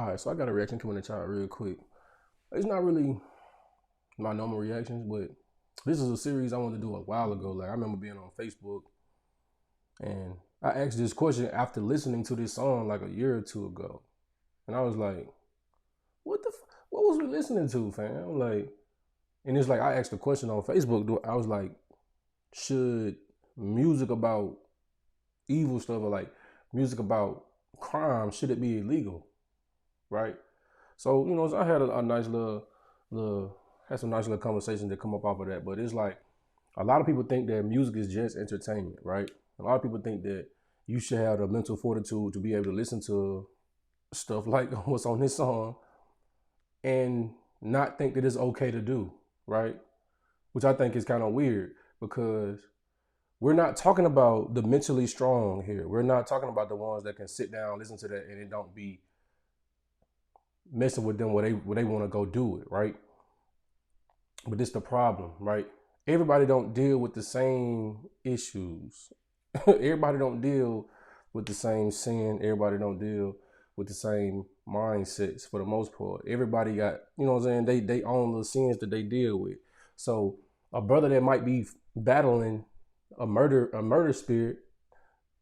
All right, so I got a reaction coming to y'all real quick. It's not really my normal reactions, but this is a series I wanted to do a while ago. Like I remember being on Facebook and I asked this question after listening to this song like a year or two ago, and I was like, what was we listening to, fam?" Like, and it's like I asked a question on Facebook. I was like, should music about evil stuff or like music about crime, should it be illegal? Right? So, so I had a nice had some nice little conversations that come up off of that. But it's like a lot of people think that music is just entertainment, right? A lot of people think that you should have the mental fortitude to be able to listen to stuff like what's on this song and not think that it's okay to do, right? Which I think is kind of weird because we're not talking about the mentally strong here. We're not talking about the ones that can sit down, listen to that, and it don't be messing with them where they want to go do it, right? But this the problem, right? Everybody don't deal with the same issues. Everybody don't deal with the same sin. Everybody don't deal with the same mindsets for the most part. Everybody got, you know what I'm saying? They own the sins that they deal with. So a brother that might be battling a murder spirit,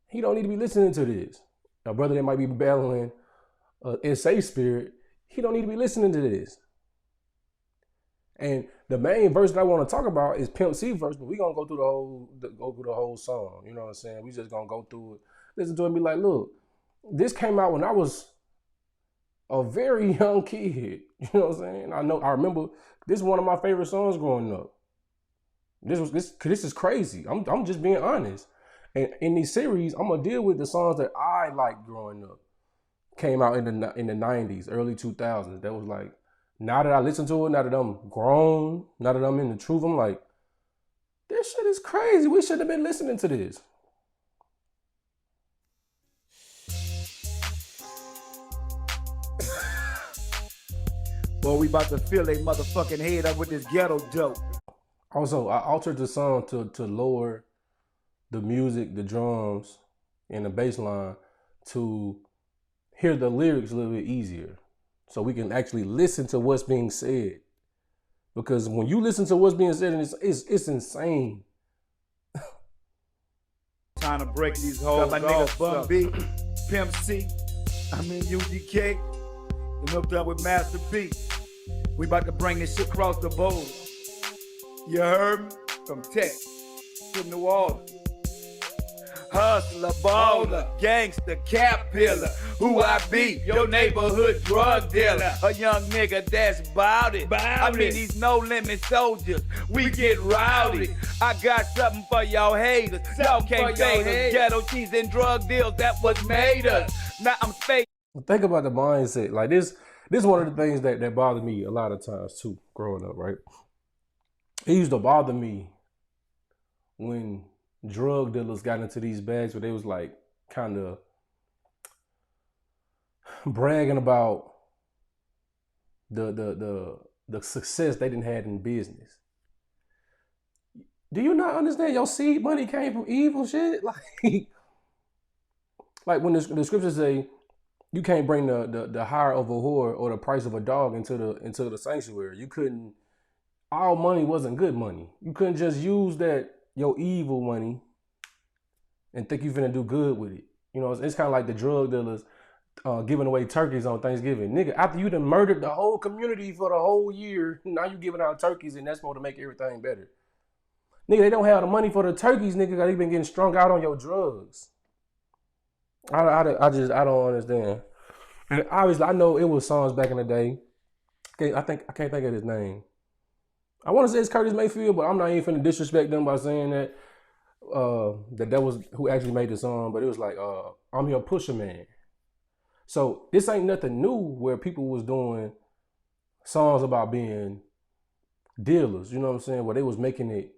he don't need to be listening to this. A brother that might be battling an SA spirit, he don't need to be listening to this. And the main verse that I want to talk about is Pimp C verse, but we gonna go through the whole song. You know what I'm saying? We just gonna go through it, listen to it, and be like, look, this came out when I was a very young kid. You know what I'm saying? I remember this is one of my favorite songs growing up. This is crazy. I'm just being honest. And in this series, I'm gonna deal with the songs that I liked growing up. Came out in the 90s, early 2000s. That was like, now that I listen to it, now that I'm grown, now that I'm in the truth, I'm like, this shit is crazy. We should have been listening to this. Boy, we about to fill a motherfucking head up with this ghetto dope. Also, I altered the song to lower the music, the drums, and the bass line to hear the lyrics a little bit easier. So we can actually listen to what's being said. Because when you listen to what's being said, it's insane. Trying to break these hoes. Got my nigga Bun B, Pimp C, UGK, and hooked up with Master P. We about to bring this shit across the board. You heard me? From Texas to New Orleans. Hustler, baller, gangster, cap pillar. Who I be? Your neighborhood drug dealer. A young nigga that's bout it. These no limit soldiers. We get rowdy. I got something for y'all haters. Y'all can't fade us. Ghetto cheese and drug deals, that what made us. Now I'm fake. Think about the mindset. Like this is one of the things that bothered me a lot of times too, growing up, right? It used to bother me when drug dealers got into these bags where they was like kind of bragging about the success they didn't have in business. Do you not understand your seed money came from evil shit? Like when the scriptures say you can't bring the hire of a whore or the price of a dog into the sanctuary. You couldn't. All money wasn't good money. You couldn't just use that your evil money and think you finna do good with it. You know, it's kind of like the drug dealers giving away turkeys on Thanksgiving. Nigga, after you done murdered the whole community for the whole year, now you giving out turkeys and that's supposed to make everything better. Nigga, they don't have the money for the turkeys, nigga, because they been getting strung out on your drugs. I don't understand. And obviously, I know it was songs back in the day. I can't think of his name. I want to say it's Curtis Mayfield, but I'm not even finna disrespect them by saying that that was who actually made the song. But it was like, I'm your pusher man. So this ain't nothing new where people was doing songs about being dealers. You know what I'm saying? Where they was making it,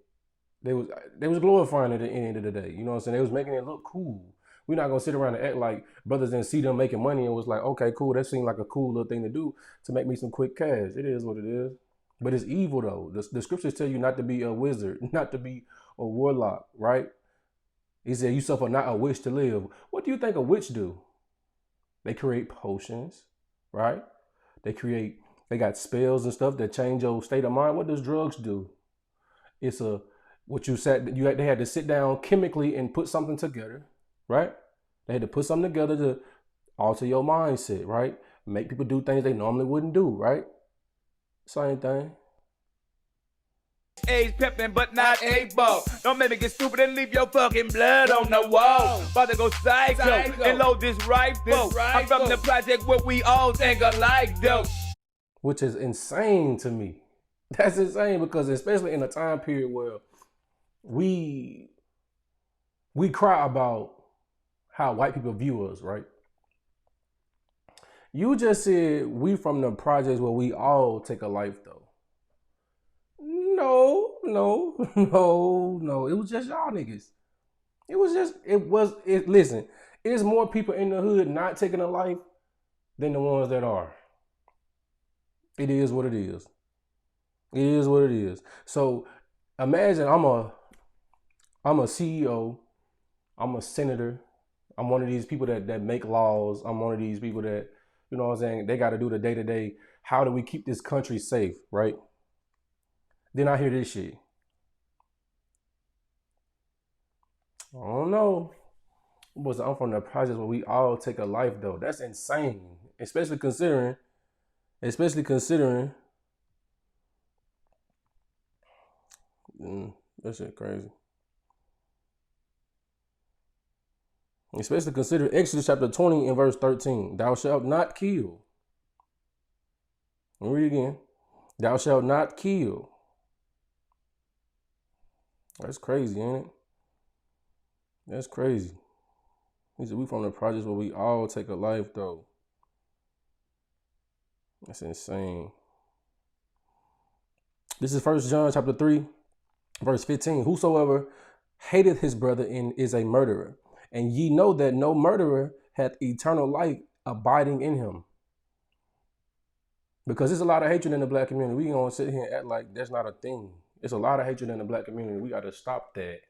they was glorifying it at the end of the day. You know what I'm saying? They was making it look cool. We're not gonna sit around and act like brothers didn't see them making money and was like, okay, cool. That seemed like a cool little thing to do to make me some quick cash. It is what it is. But it's evil though. The scriptures tell you not to be a wizard, not to be a warlock, right? He said, you suffer not a witch to live. What do you think a witch do? They create potions. right? They got spells and stuff that change your state of mind. What does drugs do? It's they had to sit down chemically and put something together, right? They had to put something together to alter your mindset, right? Make people do things they normally wouldn't do, right? Same thing. Age pimping, but not able. Don't make me get stupid and leave your fucking blood on the wall. About to go psycho and load this rifle. I'm from the project where we all think alike, though. Which is insane to me. That's insane because especially in a time period where we cry about how white people view us, right? You just said we from the projects where we all take a life, though. No. It was just y'all niggas. Listen, it's more people in the hood not taking a life than the ones that are. It is what it is. It is what it is. So imagine I'm a CEO, I'm a senator, I'm one of these people that make laws, I'm one of these people that, you know what I'm saying, they got to do the day-to-day, how do we keep this country safe, right? Then I hear this shit. I don't know. I'm from the projects where we all take a life, though. That's insane. Especially considering that shit crazy. Especially consider Exodus chapter 20 and verse 13. Thou shalt not kill. Let me read again. Thou shalt not kill. That's crazy, ain't it? That's crazy. He said we from the projects where we all take a life, though. That's insane. This is 1 John chapter 3, verse 15. Whosoever hateth his brother is a murderer. And ye know that no murderer hath eternal life abiding in him. Because there's a lot of hatred in the black community. We gonna sit here and act like that's not a thing. There's a lot of hatred in the black community. We gotta stop that.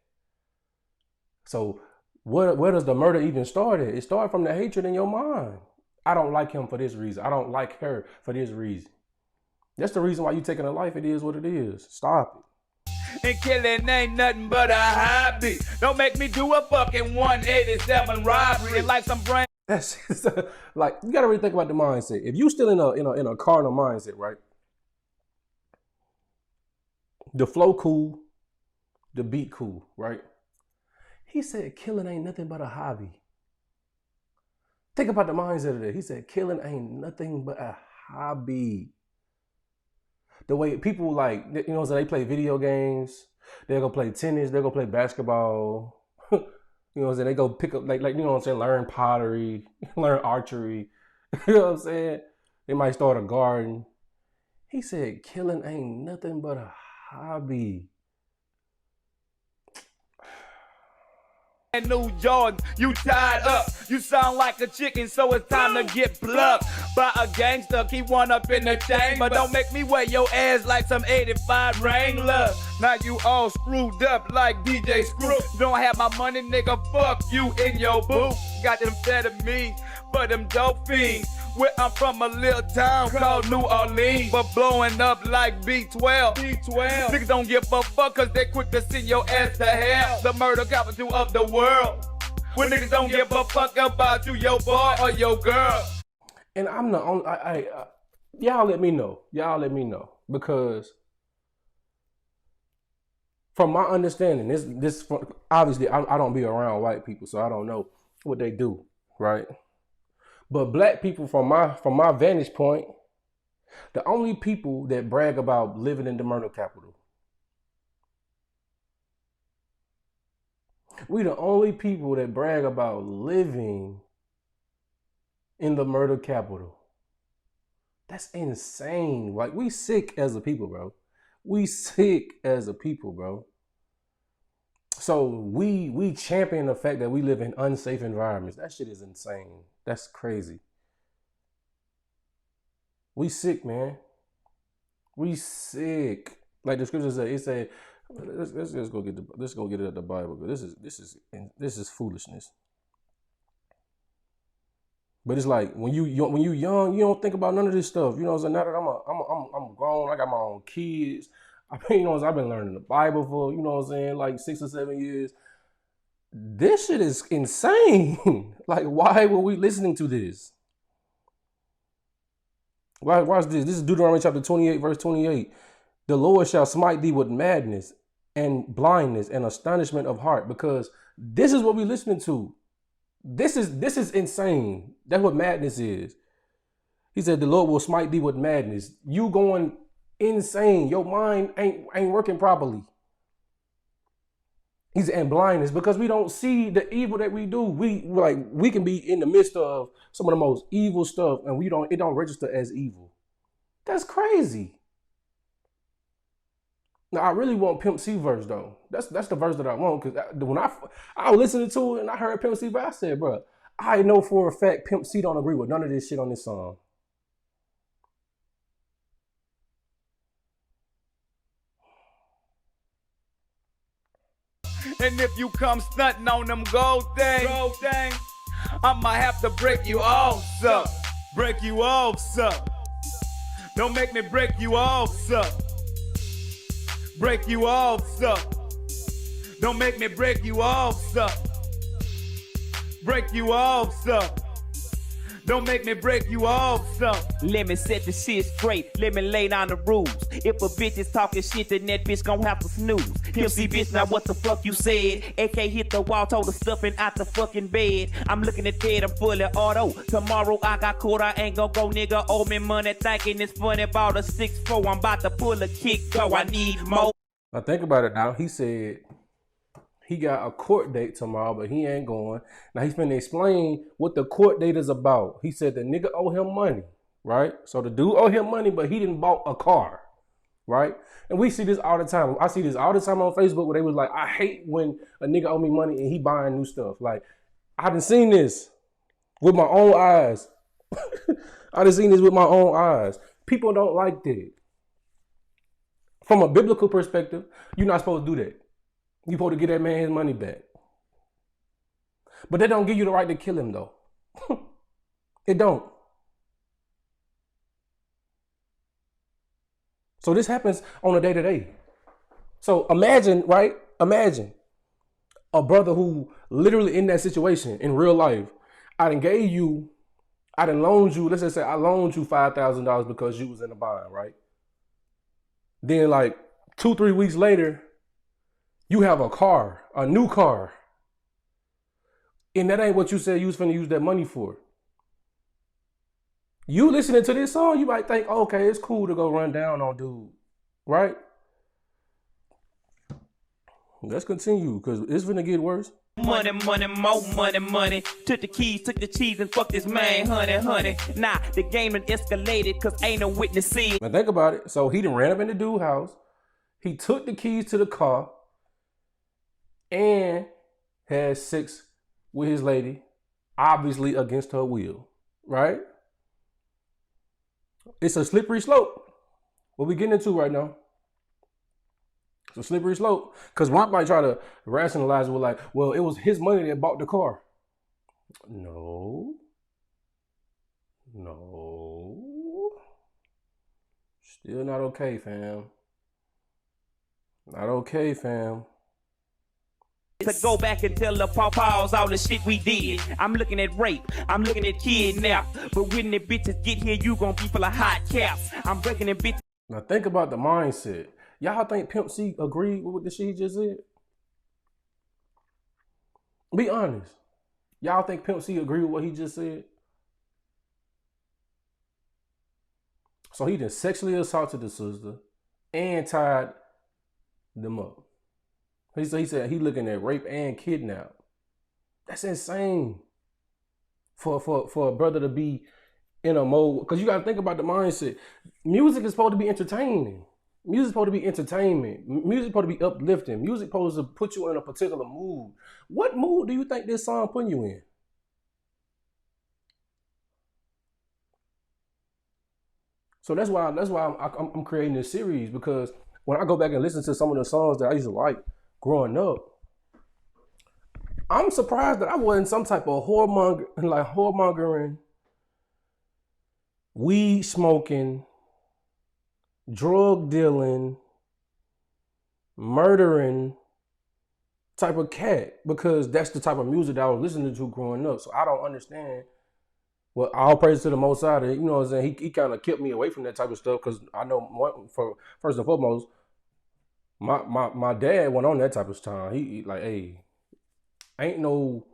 So where does the murder even start at? It started from the hatred in your mind. I don't like him for this reason. I don't like her for this reason. That's the reason why you taking a life. It is what it is. Stop it. And killing ain't nothing but a hobby. Don't make me do a fucking 187 robbery. Like some brain. That's like, you gotta really think about the mindset. If you still in a carnal mindset, right? The flow cool, the beat cool, right? He said killing ain't nothing but a hobby. Think about the mindset of that. He said killing ain't nothing but a hobby. The way people like, you know, so they play video games, they'll go play tennis, they'll go play basketball. You know what I'm saying? They go pick up, like you know what I'm saying, learn pottery, learn archery. You know what I'm saying? They might start a garden. He said killing ain't nothing but a hobby. And New Jordan, you tied up. You sound like a chicken, so it's time to get plucked by a gangster. Keep one up in the chain, but don't make me wear your ass like some 85 Wrangler. Now you all screwed up like DJ Screw. You don't have my money, nigga, fuck you in your booth. Got them fed of me for them dope fiends. Where I'm from, a little town called New Orleans, but blowing up like B12. Niggas don't give a fuck cause they quick to send your ass to hell. The murder capital of the world. When niggas don't give a fuck about you, your boy or your girl. And I'm the only, y'all let me know. Y'all let me know. Because from my understanding, this obviously I don't be around white people, so I don't know what they do, right? But black people, from my vantage point, the only people that brag about living in the murder capital. We the only people that brag about living in the murder capital. That's insane. Like, we sick as a people, bro. We sick as a people, bro. So we champion the fact that we live in unsafe environments. That shit is insane. That's crazy. We sick, man. We sick. Like the scripture said, it said, let's go get it at the Bible. This is foolishness. But it's like when you young, you don't think about none of this stuff. You know what I'm saying? Now that I'm grown, I got my own kids. I mean, you know, I've been learning the Bible for, you know what I'm saying, like 6 or 7 years. This shit is insane. Like, why were we listening to this? Watch this. This is Deuteronomy chapter 28, verse 28. The Lord shall smite thee with madness and blindness and astonishment of heart, because this is what we listening to. This is insane. That's what madness is. He said the Lord will smite thee with madness. You going insane. Your mind ain't working properly. He's in blindness because we don't see the evil that we do. We can be in the midst of some of the most evil stuff and it don't register as evil. That's crazy. Now I really want Pimp C verse though. That's the verse that I want, because when I was listening to it and I heard Pimp C verse, I said, bro, I know for a fact Pimp C don't agree with none of this shit on this song. And if you come stunting on them gold things, I'ma have to break you off, so. Break you off, so. Don't make me break you off, so. Break you off, so. Don't make me break you off, so. Break you off, so. Don't make me break you off, so. Let me set the shit straight. Let me lay down the rules. If a bitch is talking shit, then that bitch gon' have to snooze. Pimp C bitch, now what the fuck you said? AK hit the wall, told her stuffing out the fucking bed. I'm looking at dead, I'm fully auto. Tomorrow I got caught, I ain't gon' go, nigga. Owe me money, thinking it's funny. Bought a 6'4", I'm about to pull a kick, go. I need more. Now think about it now. He said he got a court date tomorrow, but he ain't going. Now he's finna explain what the court date is about. He said the nigga owe him money, right? So the dude owe him money, but he didn't bought a car, right? And we see this all the time. I see this all the time on Facebook where they was like, I hate when a nigga owe me money and he buying new stuff. Like, I done seen this with my own eyes. I done seen this with my own eyes. People don't like that. From a biblical perspective, you're not supposed to do that. You're supposed to get that man his money back. But they don't give you the right to kill him, though. It don't. So this happens on a day-to-day. So imagine, right? Imagine a brother who literally in that situation in real life. I done loaned you, let's just say I loaned you $5,000 because you was in a bind, right? Then like 2-3 weeks later, you have a car, a new car. And that ain't what you said you was finna use that money for. You listening to this song, you might think, okay, it's cool to go run down on dude, right? Let's continue, because it's finna get worse. Money, money, more money, money. Took the keys, took the cheese, and fuck this man, honey, honey. Nah, the game done escalated, cause ain't no witness seen. Now think about it. So he done ran up in the dude's house. He took the keys to the car and had sex with his lady, obviously against her will, right? It's a slippery slope. What we getting into right now? It's a slippery slope. Because one might try to rationalize it with like, well, it was his money that bought the car. No. Still not okay, fam. Not okay, fam. To go back and tell the pawpaws all the shit we did. I'm looking at rape, I'm looking at kidnap. But when the bitches get here, you gon' be full of hot caps. I'm breaking them bitches. Now think about the mindset. Y'all think Pimp C agreed with what the shit he just said? Be honest. Y'all think Pimp C agreed with what he just said? So he done sexually assaulted the sister and tied them up. He said he looking at rape and kidnap. That's insane. For a brother to be in a mode, because you gotta think about the mindset. Music is supposed to be entertaining. Music is supposed to be entertainment. Music is supposed to be uplifting. Music is supposed to put you in a particular mood. What mood do you think this song putting you in? So that's why I'm creating this series, because when I go back and listen to some of the songs that I used to like growing up, I'm surprised that I wasn't some type of whoremongering weed smoking, drug dealing, murdering type of cat, because that's the type of music that I was listening to growing up. So I don't understand. Well, all praise to the Most High. You know what I'm saying? He kind of kept me away from that type of stuff, because I know, for first and foremost, my dad went on that type of time. He like, hey, ain't no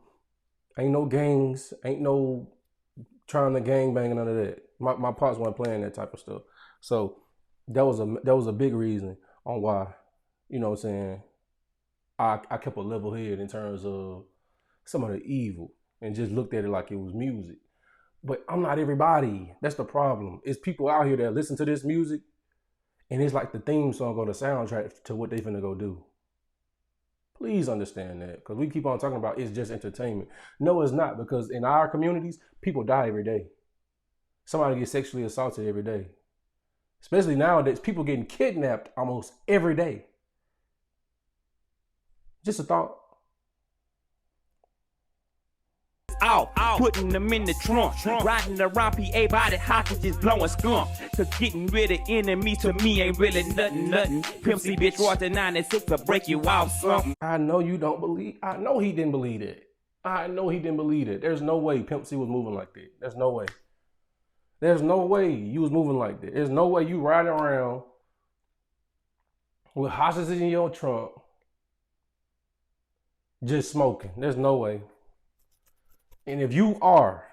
gangs, ain't no trying to gang bang, none of that. My pops weren't playing that type of stuff. So that was a big reason on why, you know what I'm saying, I kept a level head in terms of some of the evil and just looked at it like it was music. But I'm not everybody. That's the problem. It's people out here that listen to this music and it's like the theme song or the soundtrack to what they finna go do. Please understand that, because we keep on talking about it's just entertainment. No, it's not, because in our communities, people die every day. Somebody gets sexually assaulted every day. Especially nowadays, people getting kidnapped almost every day. Just a thought. Out, putting them in the trunk, riding around PA body hostages, blowing skunk. Cause getting rid of enemies to me ain't really nothing. Pimp C bitch Royce 96 to break you off something. I know you don't believe. I know he didn't believe it. I know he didn't believe it. There's no way Pimp C was moving like that. There's no way. There's no way you was moving like that. There's no way you riding around with hostages in your trunk just smoking. There's no way. And if you are,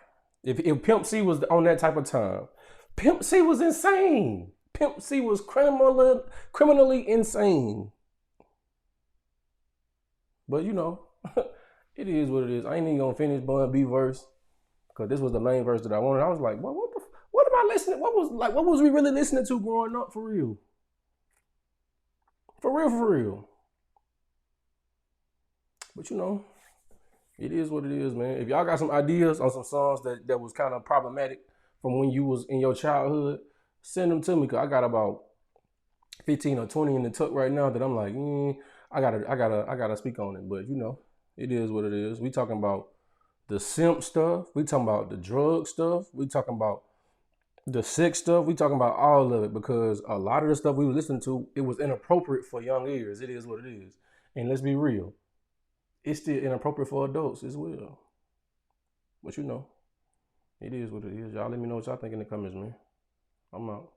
if Pimp C was on that type of time, Pimp C was insane. Pimp C was criminally insane. But you know, it is what it is. I ain't even gonna finish Bun B verse, because this was the main verse that I wanted. I was like, what am I listening? What was we really listening to growing up, for real? For real. But you know, it is what it is, man. If y'all got some ideas on some songs that was kind of problematic from when you was in your childhood, send them to me, because I got about 15 or 20 in the tuck right now that I'm like, I gotta speak on it. But you know, it is what it is. We talking about the simp stuff. We talking about the drug stuff. We talking about the sex stuff. We talking about all of it, because a lot of the stuff we were listening to, it was inappropriate for young ears. It is what it is. And let's be real, it's still inappropriate for adults as well. But you know, it is what it is. Y'all let me know what y'all think in the comments, man. I'm out.